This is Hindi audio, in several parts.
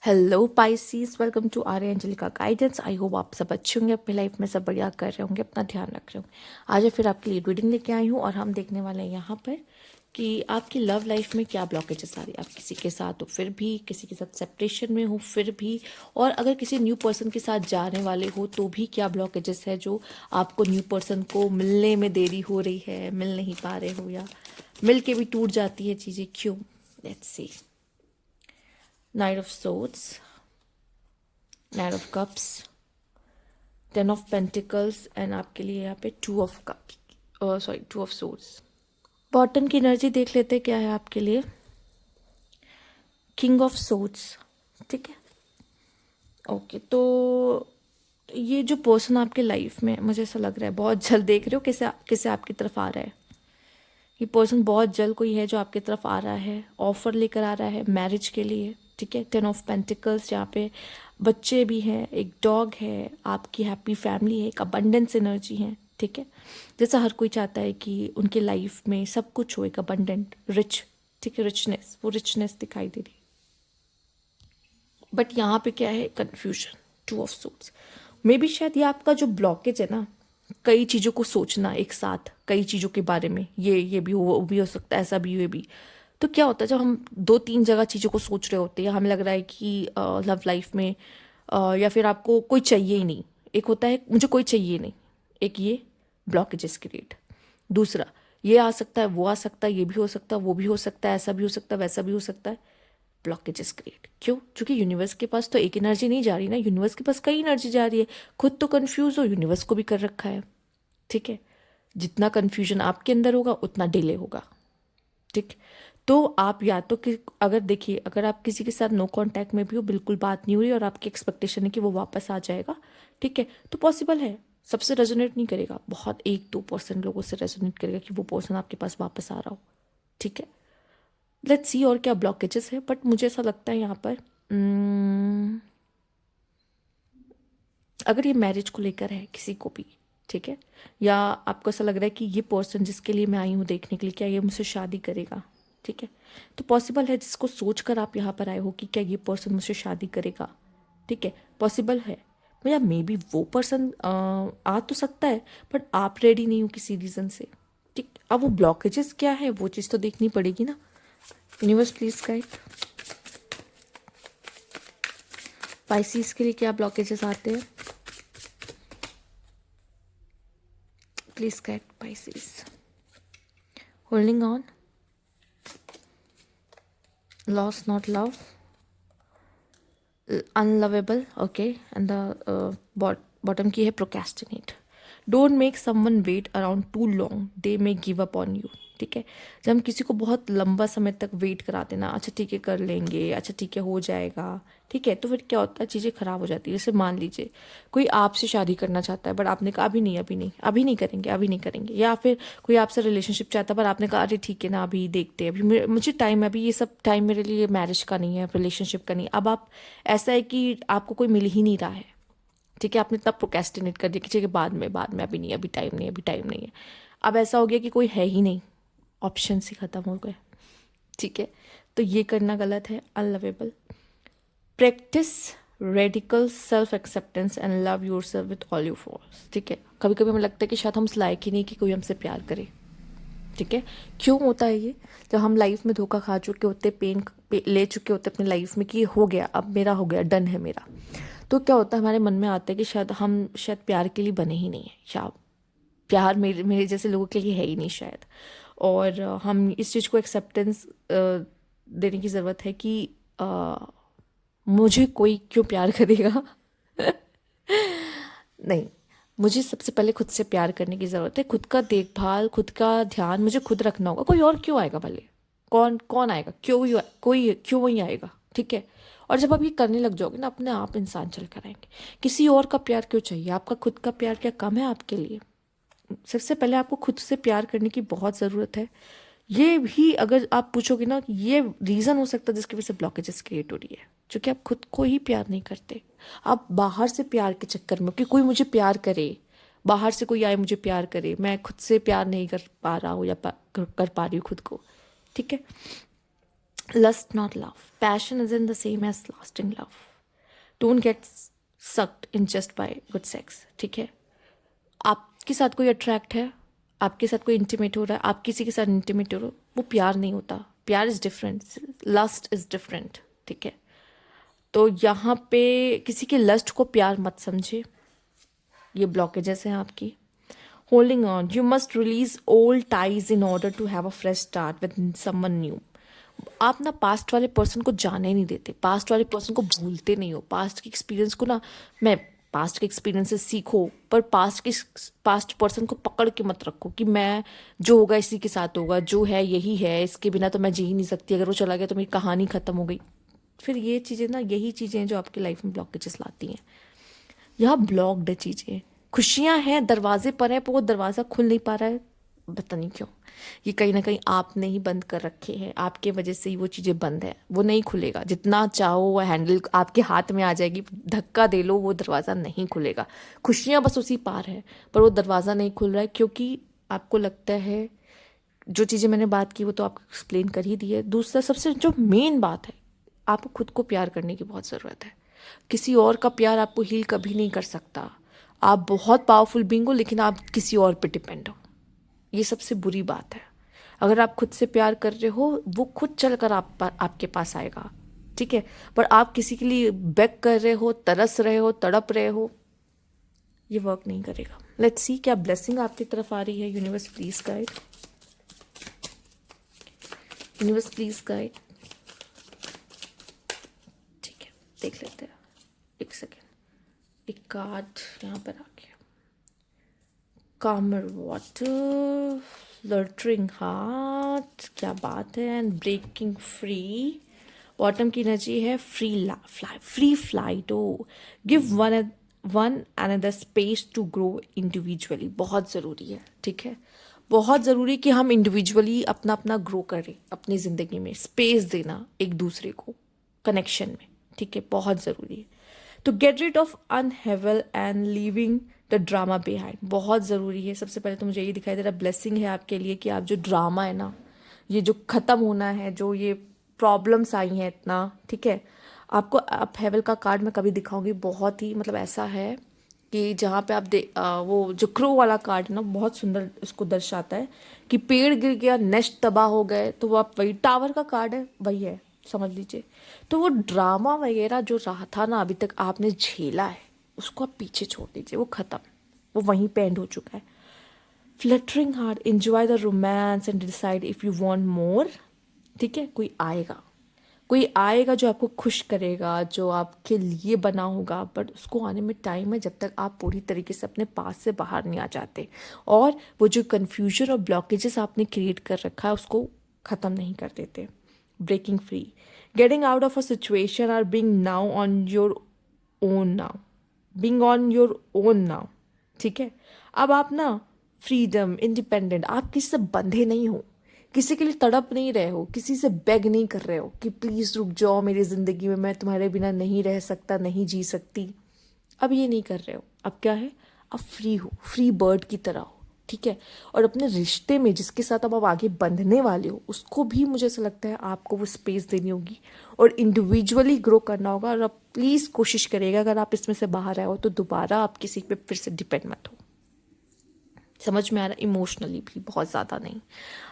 Hello Pisces, welcome to Arya Angelica guidance. I hope आप सब अच्छे होंगे, अपनी लाइफ में सब बढ़िया कर रहे होंगे, अपना ध्यान रख रहे होंगे। आज मैं फिर आपके लिए रीडिंग लेके आई हूँ और हम देखने वाले हैं यहाँ पर कि आपकी लव लाइफ में क्या ब्लॉकेजेस आ रही है। आप किसी के साथ हो फिर भी, किसी के साथ सेपरेशन में हो फिर भी, और अगर किसी न्यू पर्सन के साथ जाने वाले हो तो भी क्या ब्लॉकेजेस है जो आपको न्यू पर्सन को मिलने में देरी हो रही है, मिल नहीं पा रहे हो, या मिल के भी टूट जाती है चीज़ें, क्यों? Let's see. Night of swords, night of cups, 10 of pentacles and आपके लिए यहाँ पे 2 of cups, sorry 2 of swords. Bottom की एनर्जी देख लेते हैं क्या है आपके लिए। किंग ऑफ सोर्ड्स, ठीक है। ओके, तो ये जो पर्सन आपके लाइफ में, मुझे ऐसा लग रहा है बहुत जल्द, देख रहे हो कैसे कैसे आपकी तरफ आ रहा है। ये पर्सन बहुत जल्द कोई है जो आपकी तरफ आ रहा है, ऑफर लेकर आ रहा है मैरिज के लिए, ठीक है। 10 ऑफ पेंटिकल्स, यहाँ पे बच्चे भी हैं, एक डॉग है, आपकी हैप्पी फैमिली है, एक अबंडेंस एनर्जी है, ठीक है। जैसा हर कोई चाहता है कि उनके लाइफ में सब कुछ हो, एक अबंडेंट रिच, ठीक है, रिचनेस, वो रिचनेस दिखाई दे रही। बट यहाँ पे क्या है, confusion, 2 of swords. May be शायद ये आपका जो ब्लॉकेज है ना, कई चीज़ों को सोचना एक साथ, कई चीज़ों के बारे में, ये भी हो, वो भी हो सकता है, ऐसा भी, ये भी। तो क्या होता है जब हम 2-3 जगह चीज़ों को सोच रहे होते हैं, हमें लग रहा है कि लव लाइफ में या फिर आपको कोई चाहिए ही नहीं। एक होता है मुझे कोई चाहिए नहीं, एक ये ब्लॉकेजेस क्रिएट। दूसरा, ये आ सकता है, वो आ सकता है, ये भी हो सकता है, वो भी हो सकता है, ऐसा भी हो सकता है, वैसा भी हो सकता है। ब्लॉकेजेस क्रिएट क्यों? क्योंकि यूनिवर्स के पास तो एक एनर्जी नहीं जा रही ना, यूनिवर्स के पास कई एनर्जी जा रही है। खुद तो कंफ्यूज हो, यूनिवर्स को भी कर रखा है, ठीक है। जितना कंफ्यूजन आपके अंदर होगा उतना डिले होगा, ठीक। तो आप या तो कि अगर देखिए, अगर आप किसी के साथ नो कांटेक्ट में भी हो, बिल्कुल बात नहीं हो रही और आपकी एक्सपेक्टेशन है कि वो वापस आ जाएगा, ठीक है, तो पॉसिबल है। सबसे रेजोनेट नहीं करेगा, बहुत 1-2% लोगों से रेजोनेट करेगा कि वो पर्सन आपके पास वापस आ रहा हो, ठीक है। लेट्स सी और क्या ब्लॉकेजेस है। बट मुझे ऐसा लगता है यहाँ पर अगर ये मैरिज को लेकर है किसी को भी, ठीक है, या आपको ऐसा लग रहा है कि ये पर्सन जिसके लिए मैं आई हूँ देखने के लिए, क्या ये मुझसे शादी करेगा, ठीक है, तो पॉसिबल है जिसको सोच कर आप यहाँ पर आए हो कि क्या ये पर्सन मुझसे शादी करेगा, ठीक है, पॉसिबल है। या मे बी वो पर्सन आ तो सकता है, बट आप रेडी नहीं हो किसी रीज़न से, ठीक। अब वो ब्लॉकेजेस क्या है वो चीज़ तो देखनी पड़ेगी ना। यूनिवर्स प्लीज गाइड, पाइसिस के लिए क्या ब्लॉकेजेस आते हैं, please guide Pisces. Holding on, loss not love, unlovable, okay, and the bottom की है procrastinate. Don't make someone wait around too long, they may give up on you, ठीक है। जब हम किसी को बहुत लंबा समय तक वेट करा देना, अच्छा ठीक है कर लेंगे, अच्छा ठीक है हो जाएगा, ठीक है, तो फिर क्या होता है, चीज़ें खराब हो जाती है। जैसे मान लीजिए कोई आपसे शादी करना चाहता है, बट आपने कहा अभी नहीं, अभी नहीं, अभी नहीं करेंगे, अभी नहीं करेंगे। या फिर कोई आपसे रिलेशनशिप चाहता है, पर आपने कहा अरे ठीक है ना, अभी देखते हैं, अभी मुझे टाइम है, अभी ये सब टाइम मेरे लिए मैरिज का नहीं है, रिलेशनशिप का नहीं। अब आप, ऐसा है कि आपको कोई मिल ही नहीं रहा है, ठीक है, आपने तब प्रोकेस्टिनेट कर दिया कि ठीक है बाद में, बाद में, अभी नहीं, अभी टाइम नहीं, अभी टाइम नहीं है। अब ऐसा हो गया कि कोई है ही नहीं, ऑप्शन ही ख़त्म हो गए, ठीक है। तो ये करना गलत है, unlovable. Practice radical self acceptance and love yourself with all your force, ठीक है। कभी कभी हमें लगता है कि शायद हम इस लायक ही नहीं कि कोई हमसे प्यार करे, ठीक है। क्यों होता है ये? जब हम लाइफ में धोखा खा चुके होते, पेन ले चुके होते अपनी लाइफ में कि हो गया, अब मेरा हो गया, डन है मेरा, तो क्या होता है हमारे मन में आता है कि शायद हम शायद प्यार के लिए बने ही नहीं है, शायद प्यार मेरे मेरे जैसे लोगों के लिए है ही नहीं शायद। और हम इस चीज़ को एक्सेप्टेंस देने की ज़रूरत है कि मुझे कोई क्यों प्यार करेगा। नहीं, मुझे सबसे पहले खुद से प्यार करने की ज़रूरत है। खुद का देखभाल, खुद का ध्यान मुझे खुद रखना होगा। कोई और क्यों आएगा भले, कौन कौन आएगा, कोई क्यों वही आएगा, ठीक है। और जब आप ये करने लग जाओगे ना, अपने आप इंसान चल कर आएंगे। किसी और का प्यार क्यों चाहिए, आपका खुद का प्यार क्या कम है आपके लिए? सबसे पहले आपको खुद से प्यार करने की बहुत ज़रूरत है। ये भी अगर आप पूछोगे ना, ये रीज़न हो सकता है जिसकी वजह से ब्लॉकेजेस क्रिएट हो रही है, क्योंकि आप खुद को ही प्यार नहीं करते। आप बाहर से प्यार के चक्कर में, कि कोई मुझे प्यार करे, बाहर से कोई आए मुझे प्यार करे, मैं खुद से प्यार नहीं कर पा रहा हूँ या कर पा रही हूँ खुद को, ठीक है। Lust, not love. Passion isn't the same as lasting love. Don't get sucked in just by good sex. ठीक है, आपके साथ कोई अट्रैक्ट है, आपके साथ कोई इंटीमेट हो रहा है, आप किसी के साथ इंटीमेट हो रहे हो, वो प्यार नहीं होता. प्यार is different, lust is different. ठीक है, तो यहाँ पे किसी के लस्ट को प्यार मत समझे. ये ब्लॉकेजेस हैं आपकी. Holding on, you must release old ties in order to have a fresh start with someone new. आप ना पास्ट वाले पर्सन को जाने नहीं देते, पास्ट वाले पर्सन को भूलते नहीं हो. पास्ट के एक्सपीरियंस को ना, मैं पास्ट के एक्सपीरियंस से सीखो, पर पास्ट पर्सन को पकड़ के मत रखो कि मैं जो होगा इसी के साथ होगा, जो है यही है, इसके बिना तो मैं जी ही नहीं सकती, अगर वो चला गया तो मेरी कहानी ख़त्म हो गई. फिर ये चीज़ें ना, यही चीज़ें हैं जो आपकी लाइफ में ब्लॉकेजेस लाती हैं. यहाँ ब्लॉक्ड है चीज़ें. खुशियाँ हैं, दरवाजे पर है, पर वो दरवाज़ा खुल नहीं पा रहा है. पता नहीं क्यों. ये कहीं ना कहीं आपने ही बंद कर रखे हैं, आपके वजह से ही वो चीज़ें बंद है. वो नहीं खुलेगा, जितना चाहो वो हैंडल आपके हाथ में आ जाएगी, धक्का दे लो वो दरवाज़ा नहीं खुलेगा. खुशियाँ बस उसी पार है, पर वो दरवाज़ा नहीं खुल रहा है क्योंकि आपको लगता है, जो चीज़ें मैंने बात की वो तो आपको एक्सप्लेन कर ही दी है. दूसरा सबसे जो मेन बात है, आपको खुद को प्यार करने की बहुत ज़रूरत है. किसी और का प्यार आपको हील कभी नहीं कर सकता. आप बहुत पावरफुल बीइंग हो, लेकिन आप किसी और पे डिपेंड हो. ये सबसे बुरी बात है. अगर आप खुद से प्यार कर रहे हो, वो खुद चलकर आपके पास आएगा. ठीक है, पर आप किसी के लिए बेग कर रहे हो, तरस रहे हो, तड़प रहे हो, ये वर्क नहीं करेगा. लेट्स सी क्या ब्लेसिंग आपकी तरफ आ रही है. Universe please guide, universe please guide. ठीक है, देख लेते हैं. एक सेकेंड, एक कार्ड यहाँ पर आ गया. कामर वाटर, फ्लर्टरिंग हार्ट, क्या बात है. And breaking free. बॉटम की एनर्जी है free flight. Oh, give one another space to grow individually. बहुत ज़रूरी है. ठीक है, बहुत ज़रूरी कि हम इंडिविजुअली अपना अपना ग्रो करें अपनी ज़िंदगी में. स्पेस देना एक दूसरे को कनेक्शन में. ठीक है, बहुत ज़रूरी है. तो get rid of upheaval and leaving the drama behind. बहुत ज़रूरी है. सबसे पहले तो मुझे ये दिखाई दे रहा है, ब्लेसिंग है आपके लिए कि आप जो ड्रामा है ना, ये जो ख़त्म होना है, जो ये प्रॉब्लम्स आई हैं इतना. ठीक है, आपको अप हेवल का कार्ड मैं कभी दिखाऊंगी. बहुत ही मतलब ऐसा है कि जहाँ पे आप वो जो क्रो वाला कार्ड है ना, बहुत सुंदर उसको दर्शाता है कि पेड़ गिर गया, नेस्ट तबाह हो गए, तो वो आप वही टावर का कार्ड है, वही है, समझ लीजिए. तो वो ड्रामा वगैरह जो रहा था ना अभी तक आपने झेला है, उसको आप पीछे छोड़ दीजिए. वो ख़त्म, वो वहीं पे एंड हो चुका है. Fluttering heart, enjoy the romance and decide if you want more. ठीक है, कोई आएगा जो आपको खुश करेगा, जो आपके लिए बना होगा, बट उसको आने में टाइम है जब तक आप पूरी तरीके से अपने पास से बाहर नहीं आ जाते. और वो जो कन्फ्यूजन और ब्लॉकेजेस आपने क्रिएट कर रखा है उसको ख़त्म नहीं कर देते. Breaking free, getting out of a situation और being now on your own now, being on your own now. ठीक है, अब आप ना फ्रीडम, इंडिपेंडेंट, आप किसी से बंधे नहीं हो, किसी के लिए तड़प नहीं रहे हो, किसी से बेग नहीं कर रहे हो कि प्लीज़ रुक जाओ मेरी ज़िंदगी में, मैं तुम्हारे बिना नहीं रह सकता, नहीं जी सकती. अब ये नहीं कर रहे हो. अब क्या है, अब फ्री हो, फ्री बर्ड की तरह हो. ठीक है, और अपने रिश्ते में जिसके साथ अब आप आगे बंधने वाले हो, उसको भी मुझे ऐसा लगता है आपको वो स्पेस देनी होगी और इंडिविजुअली ग्रो करना होगा. और आप प्लीज़ कोशिश करिएगा, अगर आप इसमें से बाहर आए हो तो दोबारा आप किसी पे फिर से डिपेंड मत हो. समझ में आ रहा है, इमोशनली भी बहुत ज़्यादा नहीं.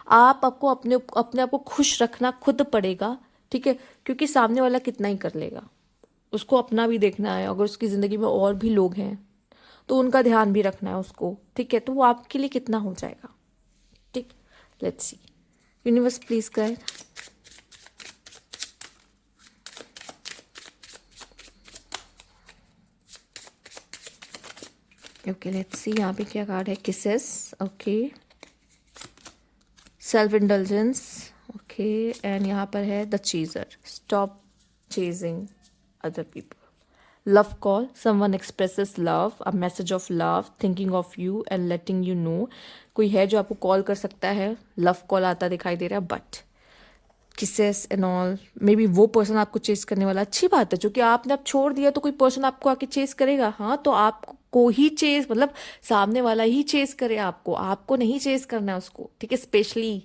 आपको अपने अपने आप को खुश रखना खुद पड़ेगा. ठीक है, क्योंकि सामने वाला कितना ही कर लेगा, उसको अपना भी देखना है. अगर उसकी ज़िंदगी में और भी लोग हैं तो उनका ध्यान भी रखना है उसको. ठीक है, तो वो आपके लिए कितना हो जाएगा. ठीक, let's see. Universe please guide. Okay, let's see यहाँ पे क्या कार्ड है. Kisses, okay. Self indulgence, okay. And यहाँ पर है the chaser. Stop chasing other people. Love call, someone expresses love, a message of love, thinking of you and letting you know. कोई है जो आपको कॉल कर सकता है. लव कॉल आता दिखाई दे रहा है, but kisses and all, may be वो पर्सन आपको चेस करने वाला. अच्छी बात है, जो कि आपने अब छोड़ दिया तो कोई पर्सन आपको आके चेस करेगा. हाँ, तो आपको ही चेस, मतलब सामने वाला ही चेस करे आपको, आपको नहीं चेस करना है उसको. ठीक है, स्पेशली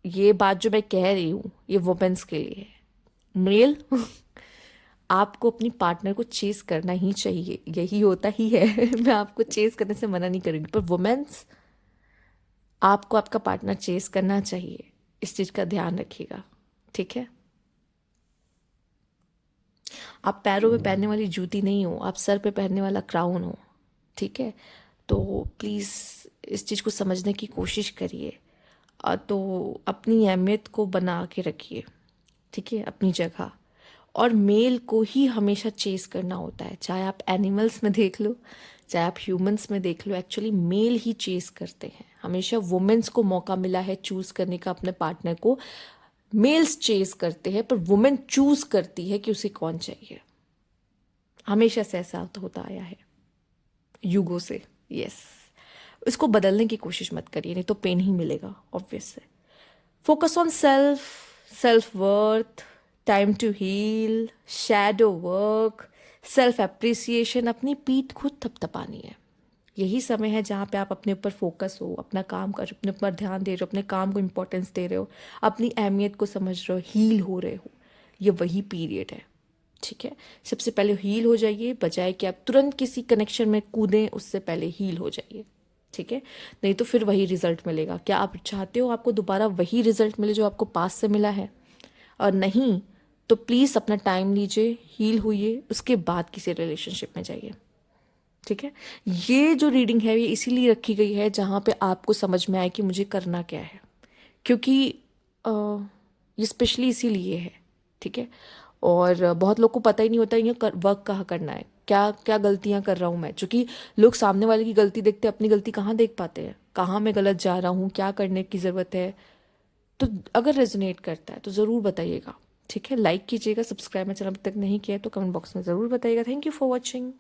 ये बात जो मैं कह रही हूँ ये वुमेन्स के लिए है। मेल आपको अपनी पार्टनर को चेस करना ही चाहिए, यही होता ही है। मैं आपको चेस करने से मना नहीं करूँगी, पर वुमेन्स आपको आपका पार्टनर चेस करना चाहिए, इस चीज़ का ध्यान रखिएगा, ठीक है। आप पैरों में पहनने वाली जूती नहीं हो, आप सर पे पहनने वाला क्राउन हो, ठीक है। तो प्लीज़ इस चीज़ को समझने की कोशिश करिए, तो अपनी अहमियत को बना के रखिए, ठीक है, अपनी जगह। और मेल को ही हमेशा चेस करना होता है, चाहे आप एनिमल्स में देख लो, चाहे आप ह्यूमंस में देख लो, एक्चुअली मेल ही चेस करते हैं। हमेशा वुमेन्स को मौका मिला है चूज़ करने का अपने पार्टनर को, मेल्स चेस करते हैं, पर वुमेन चूज़ करती है कि उसे कौन चाहिए। हमेशा से ऐसा तो होता आया है, युगों से। यस, इसको बदलने की कोशिश मत करिए, नहीं तो पेन ही मिलेगा, ऑब्वियस है। Focus on self, self worth, time to heal, shadow work, self appreciation. अपनी पीठ खुद थपथपानी है। यही समय है जहाँ पे आप अपने ऊपर फोकस हो, अपना काम कर, अपने ऊपर ध्यान दे रहे हो, अपने काम को इम्पोर्टेंस दे रहे हो, अपनी अहमियत को समझ रहे हो, हील हो रहे हो। ये वही पीरियड है, ठीक है। सबसे पहले हील हो जाइए, बजाय कि आप तुरंत किसी कनेक्शन में कूदें, उससे पहले हील हो जाइए, ठीक है। नहीं तो फिर वही रिजल्ट मिलेगा। क्या आप चाहते हो आपको दोबारा वही रिजल्ट मिले जो आपको पास से मिला है? और नहीं तो प्लीज़ अपना टाइम लीजिए, हील होइए, उसके बाद किसी रिलेशनशिप में जाइए, ठीक है। ये जो रीडिंग है ये इसीलिए रखी गई है जहाँ पे आपको समझ में आए कि मुझे करना क्या है, क्योंकि अ, ये स्पेशली इसीलिए है, ठीक है। और बहुत लोग को पता ही नहीं होता ये वर्क कहाँ करना है, क्या क्या गलतियाँ कर रहा हूँ मैं, क्योंकि लोग सामने वाले की गलती देखते अपनी गलती कहाँ देख पाते हैं, कहाँ मैं गलत जा रहा हूँ, क्या करने की ज़रूरत है। तो अगर रेजोनेट करता है तो ज़रूर बताइएगा, ठीक है। लाइक कीजिएगा, सब्सक्राइब मेरा चैनल अभी तक नहीं किया है तो कमेंट बॉक्स में ज़रूर बताइएगा। Thank you for watching.